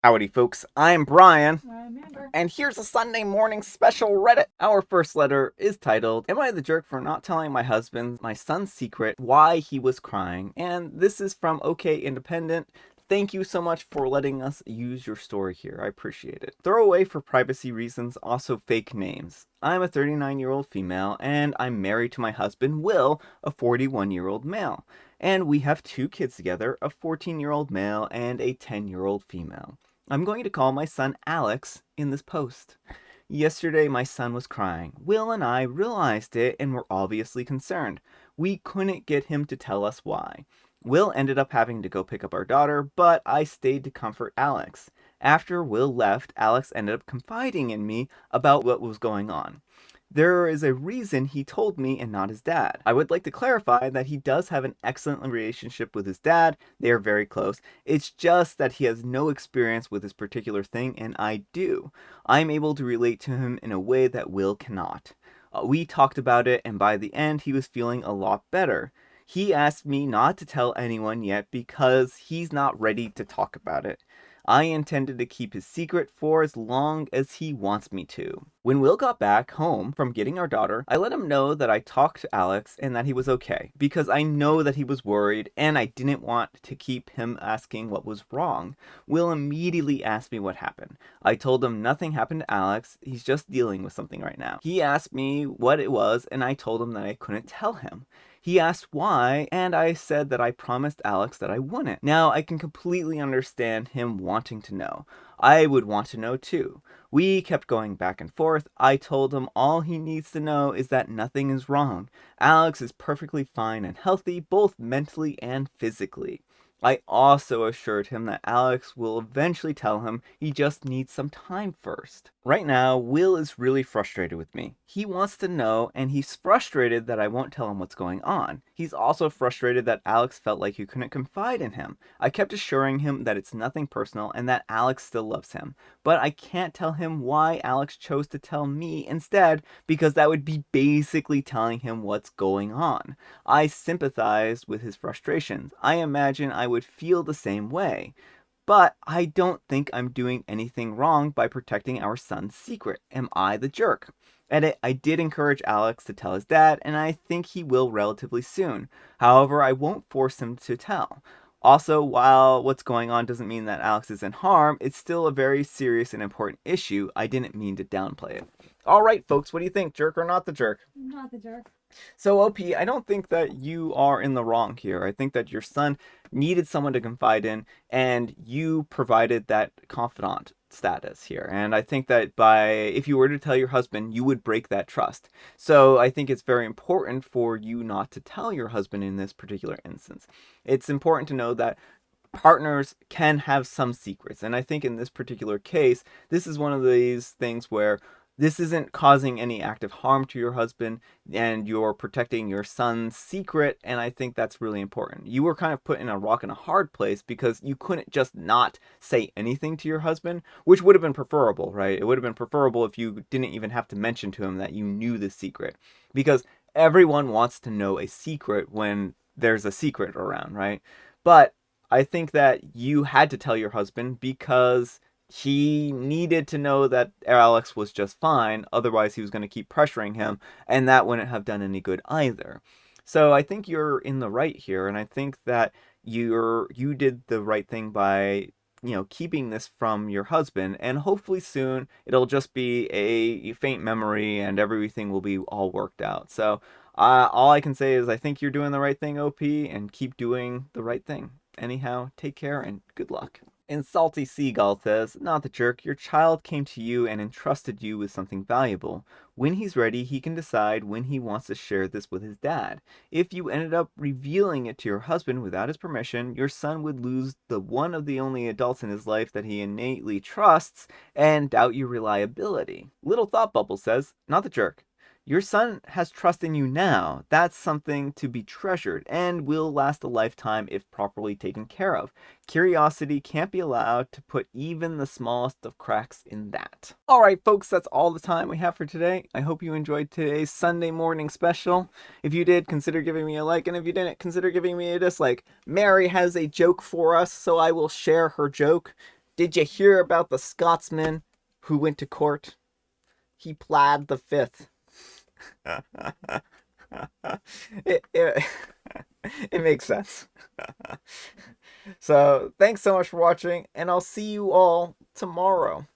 Howdy folks, I'm Brian, I'm Amber. and here's a Sunday morning special Reddit. Our first letter is titled, Am I the jerk for not telling my husband my son's secret, why he was crying? And this is from OK Independent. Thank you so much for letting us use your story here. I appreciate it. Throwaway for privacy reasons, also fake names. I'm a 39-year-old female, and I'm married to my husband, Will, a 41-year-old male. And we have two kids together, a 14-year-old male and a 10-year-old female. I'm going to call my son Alex in this post. Yesterday, my son was crying. Will and I realized it and were obviously concerned. We couldn't get him to tell us why. Will ended up having to go pick up our daughter, but I stayed to comfort Alex. After Will left, Alex ended up confiding in me about what was going on. There is a reason he told me and not his dad. I would like to clarify that he does have an excellent relationship with his dad. They are very close. It's just that he has no experience with this particular thing, and I do. I'm able to relate to him in a way that Will cannot. We talked about it, and by the end, he was feeling a lot better. He asked me not to tell anyone yet because he's not ready to talk about it. I intended to keep his secret for as long as he wants me to. When Will got back home from getting our daughter, I let him know that I talked to Alex and that he was okay, because I know that he was worried and I didn't want to keep him asking what was wrong. Will immediately asked me what happened. I told him nothing happened to Alex, he's just dealing with something right now. He asked me what it was and I told him that I couldn't tell him. He asked why, and I said that I promised Alex that I wouldn't. Now, I can completely understand him wanting to know. I would want to know too. We kept going back and forth. I told him all he needs to know is that nothing is wrong. Alex is perfectly fine and healthy, both mentally and physically. I also assured him that Alex will eventually tell him he just needs some time first. Right now, Will is really frustrated with me. He wants to know, and he's frustrated that I won't tell him what's going on. He's also frustrated that Alex felt like he couldn't confide in him. I kept assuring him that it's nothing personal and that Alex still loves him. But I can't tell him why Alex chose to tell me instead, because that would be basically telling him what's going on. I sympathized with his frustrations. I imagine I would feel the same way. But I don't think I'm doing anything wrong by protecting our son's secret. Am I the jerk? Edit, I did encourage Alex to tell his dad, and I think he will relatively soon. However, I won't force him to tell. Also, while what's going on doesn't mean that Alex is in harm, it's still a very serious and important issue. I didn't mean to downplay it. All right, folks, what do you think? Jerk or not the jerk? Not the jerk. So, OP, I don't think that you are in the wrong here. I think that your son needed someone to confide in, and you provided that confidant status here. And I think that if you were to tell your husband, you would break that trust. So, I think it's very important for you not to tell your husband in this particular instance. It's important to know that partners can have some secrets. And I think in this particular case, this is one of these things where this isn't causing any active harm to your husband and you're protecting your son's secret. And I think that's really important. You were kind of put in a rock and a hard place because you couldn't just not say anything to your husband, which would have been preferable, right? It would have been preferable if you didn't even have to mention to him that you knew the secret, because everyone wants to know a secret when there's a secret around, right? But I think that you had to tell your husband because he needed to know that Alex was just fine. Otherwise, he was going to keep pressuring him, and that wouldn't have done any good either. So I think you're in the right here, and I think that you did the right thing by keeping this from your husband, and hopefully soon it'll just be a faint memory and everything will be all worked out. So all I can say is I think you're doing the right thing, OP, and keep doing the right thing. Anyhow, take care and good luck. And Salty Seagull says, Not the jerk, your child came to you and entrusted you with something valuable. When he's ready, he can decide when he wants to share this with his dad. If you ended up revealing it to your husband without his permission, your son would lose the one of the only adults in his life that he innately trusts and doubt your reliability. Little Thought Bubble says, Not the jerk. Your son has trust in you now. That's something to be treasured and will last a lifetime if properly taken care of. Curiosity can't be allowed to put even the smallest of cracks in that. All right, folks, that's all the time we have for today. I hope you enjoyed today's Sunday morning special. If you did, consider giving me a like, and if you didn't, consider giving me a dislike. Mary has a joke for us, so I will share her joke. Did you hear about the Scotsman who went to court? He pled the fifth. it, it, it makes sense. So, thanks so much for watching, and I'll see you all tomorrow.